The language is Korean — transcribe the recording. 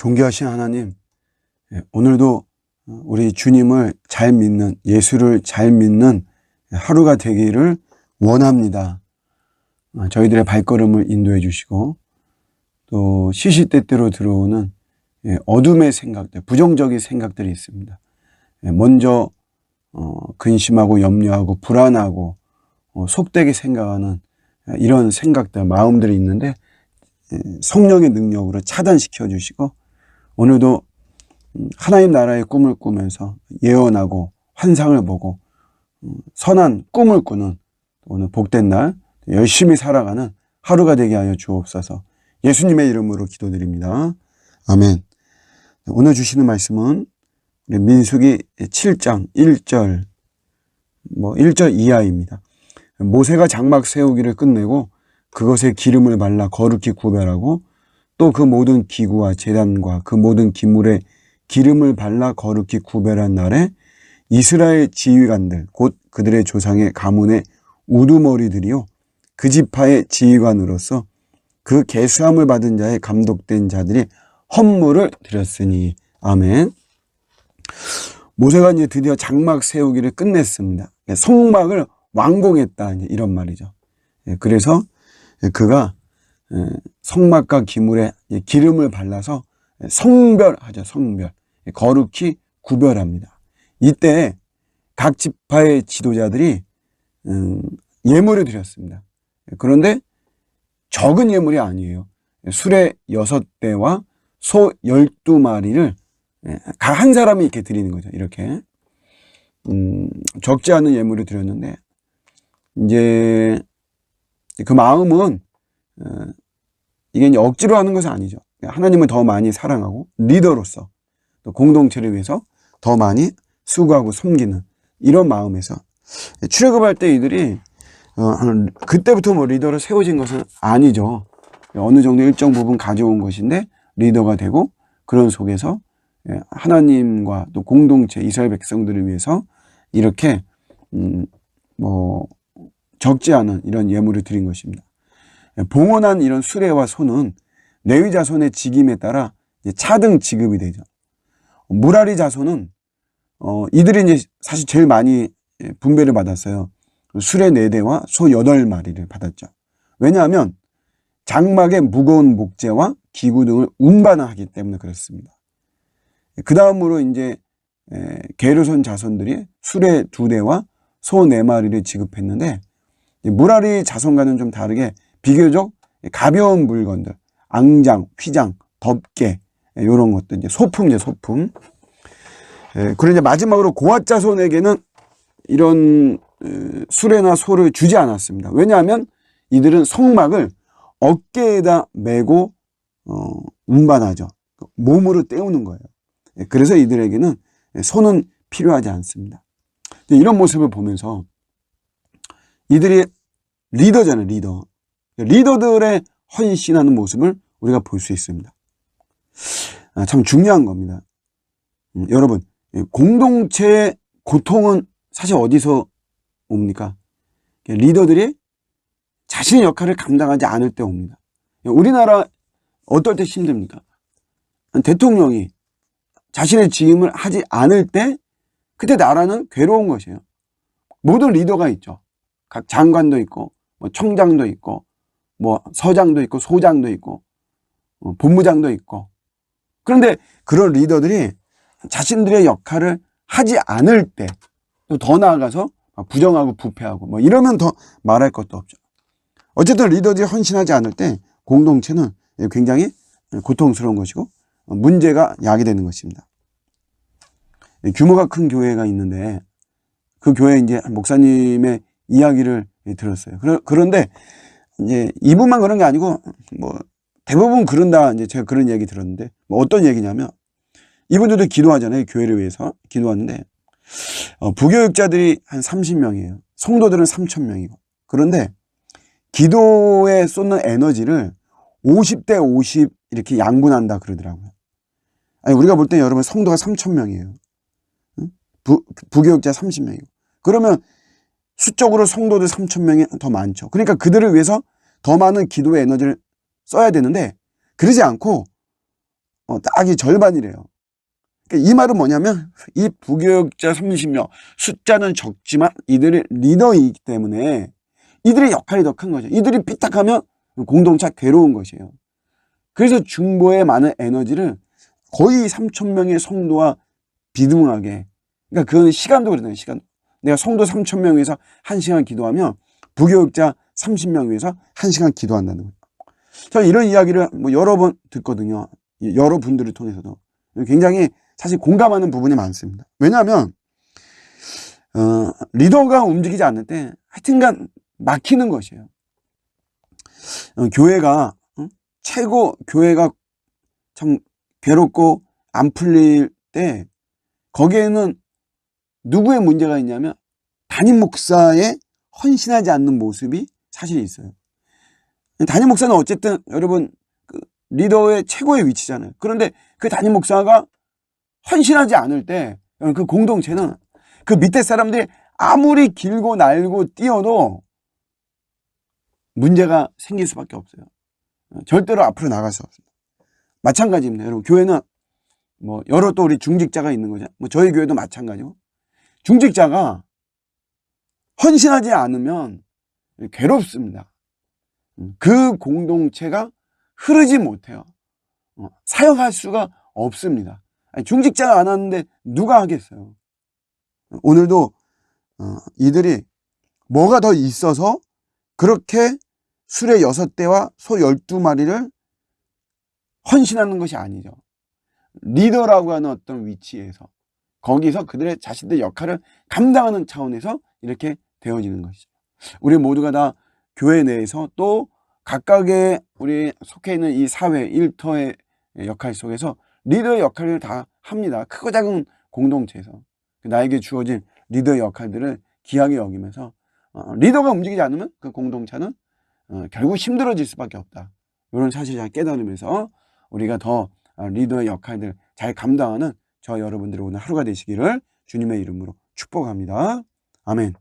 존귀하신 하나님, 오늘도 우리 주님을 잘 믿는, 예수를 잘 믿는 하루가 되기를 원합니다. 저희들의 발걸음을 인도해 주시고 또 시시때때로 들어오는 어둠의 생각들, 부정적인 생각들이 있습니다. 먼저 근심하고 염려하고 불안하고 속되게 생각하는 이런 생각들, 마음들이 있는데 성령의 능력으로 차단시켜 주시고 오늘도 하나님 나라의 꿈을 꾸면서 예언하고 환상을 보고 선한 꿈을 꾸는 오늘 복된 날 열심히 살아가는 하루가 되게 하여 주옵소서. 예수님의 이름으로 기도드립니다. 아멘. 오늘 주시는 말씀은 민수기 7장 1절 1절 이하입니다. 모세가 장막 세우기를 끝내고 그것에 기름을 발라 거룩히 구별하고 또 그 모든 기구와 제단과 그 모든 기물에 기름을 발라 거룩히 구별한 날에 이스라엘 지휘관들 곧 그들의 조상의 가문의 우두머리들이요 그 지파의 지휘관으로서 그 계수함을 받은 자의 감독된 자들이 헌물을 드렸으니. 아멘. 모세가 이제 드디어 장막 세우기를 끝냈습니다. 성막을 완공했다, 이런 말이죠. 그래서 그가 성막과 기물에 기름을 발라서 성별하죠. 성별. 거룩히 구별합니다. 이때 각 지파의 지도자들이 예물을 드렸습니다. 그런데 적은 예물이 아니에요. 수레 6대와 소 12마리를 각 한 사람이 이렇게 드리는 거죠. 이렇게. 적지 않은 예물을 드렸는데, 이제 그 마음은, 이게 이제 억지로 하는 것은 아니죠. 하나님을 더 많이 사랑하고, 리더로서, 또 공동체를 위해서 더 많이 수고하고 섬기는 이런 마음에서 출애굽할 때 이들이, 그때부터 리더로 세워진 것은 아니죠. 어느 정도 일정 부분 가져온 것인데, 리더가 되고, 그런 속에서 하나님과 또 공동체, 이스라엘 백성들을 위해서 이렇게, 적지 않은 이런 예물을 드린 것입니다. 봉헌한 이런 수레와 소는 레위 자손의 직임에 따라 차등 지급이 되죠. 무라리 자손은, 이들이 이제 사실 제일 많이 분배를 받았어요. 수레 4대와 소 8마리를 받았죠. 왜냐하면 장막의 무거운 목재와 기구 등을 운반하기 때문에 그렇습니다. 그 다음으로 이제 게르손 자손들이 수레 2대와 소 4마리를 지급했는데, 무라리 자손과는 좀 다르게 비교적 가벼운 물건들, 앙장, 휘장, 덮개, 이런 것들, 이제 소품이죠, 소품. 그리고 이제 마지막으로 고앗 자손에게는 이런 수레나 소를 주지 않았습니다. 왜냐하면 이들은 성막을 어깨에다 메고 운반하죠. 몸으로 떼우는 거예요. 그래서 이들에게는 소는 필요하지 않습니다. 이런 모습을 보면서 이들이 리더잖아요, 리더. 리더들의 헌신하는 모습을 우리가 볼 수 있습니다. 참 중요한 겁니다. 여러분, 공동체의 고통은 사실 어디서 옵니까? 리더들이 자신의 역할을 감당하지 않을 때 옵니다. 우리나라 어떨 때 힘듭니까? 대통령이 자신의 직임을 하지 않을 때 그때 나라는 괴로운 것이에요. 모든 리더가 있죠. 각 장관도 있고 청장도 있고 서장도 있고 소장도 있고 본부장도 있고. 그런데 그런 리더들이 자신들의 역할을 하지 않을 때 또 더 나아가서 부정하고 부패하고 이러면 더 말할 것도 없죠. 어쨌든 리더들이 헌신하지 않을 때 공동체는 굉장히 고통스러운 것이고 문제가 야기되는 것입니다. 규모가 큰 교회가 있는데 그 교회 이제 목사님의 이야기를 들었어요. 그런데 이제 이분만 그런 게 아니고 대부분 그런다, 이제 제가 그런 얘기 들었는데 어떤 얘기냐면 이분들도 기도하잖아요. 교회를 위해서 기도하는데 부교육자들이 한 30명이에요. 성도들은 3,000명이고. 그런데 기도에 쏟는 에너지를 50대 50 이렇게 양분한다 그러더라고요. 아니, 우리가 볼 때 여러분 성도가 3,000명이에요. 부교육자 30명이고. 그러면 수적으로 성도들 3,000명이 더 많죠. 그러니까 그들을 위해서 더 많은 기도의 에너지를 써야 되는데 그러지 않고 딱이 절반이래요. 그러니까 이 말은 뭐냐면 이 부교육자 30명 숫자는 적지만 이들이 리더이기 때문에 이들의 역할이 더 큰 거죠. 이들이 삐딱하면 공동체가 괴로운 것이에요. 그래서 중보에 많은 에너지를 거의 3,000명의 성도와 비등하게, 그러니까 그거는 시간도 그러잖아요. 시간. 내가 성도 3,000명 위해서 1시간 기도하면 부교육자 30명 위해서 1시간 기도한다는 거예요. 저는 이런 이야기를 뭐 여러 번 듣거든요. 여러 분들을 통해서도. 굉장히 사실 공감하는 부분이 많습니다. 왜냐하면 리더가 움직이지 않을 때 하여튼간 막히는 것이에요. 교회가 교회가 참 괴롭고 안 풀릴 때 거기에는 누구의 문제가 있냐면 담임 목사의 헌신하지 않는 모습이 사실 있어요. 담임 목사는 어쨌든 여러분 그 리더의 최고의 위치잖아요. 그런데 그 담임 목사가 헌신하지 않을 때 그 공동체는 그 밑에 사람들이 아무리 길고 날고 뛰어도 문제가 생길 수밖에 없어요. 절대로 앞으로 나갈 수 없습니다. 마찬가지입니다. 여러분 교회는 뭐 여러 또 우리 중직자가 있는 거죠. 뭐 저희 교회도 마찬가지고 중직자가 헌신하지 않으면 괴롭습니다. 그 공동체가 흐르지 못해요. 사역할 수가 없습니다. 중직자가 안 하는데 누가 하겠어요? 오늘도 이들이 뭐가 더 있어서 그렇게 수레 6대와 소 12마리를 헌신하는 것이 아니죠. 리더라고 하는 어떤 위치에서 거기서 그들의 자신들의 역할을 감당하는 차원에서 이렇게 되어지는 것이죠. 우리 모두가 다 교회 내에서 또 각각의 우리 속해 있는 이 사회 일터의 역할 속에서 리더의 역할을 다 합니다. 크고 작은 공동체에서 나에게 주어진 리더의 역할들을 귀하게 여기면서 리더가 움직이지 않으면 그 공동체는 결국 힘들어질 수밖에 없다. 이런 사실을 잘 깨달으면서 우리가 더 리더의 역할들 잘 감당하는 저 여러분들의 오늘 하루가 되시기를 주님의 이름으로 축복합니다. 아멘.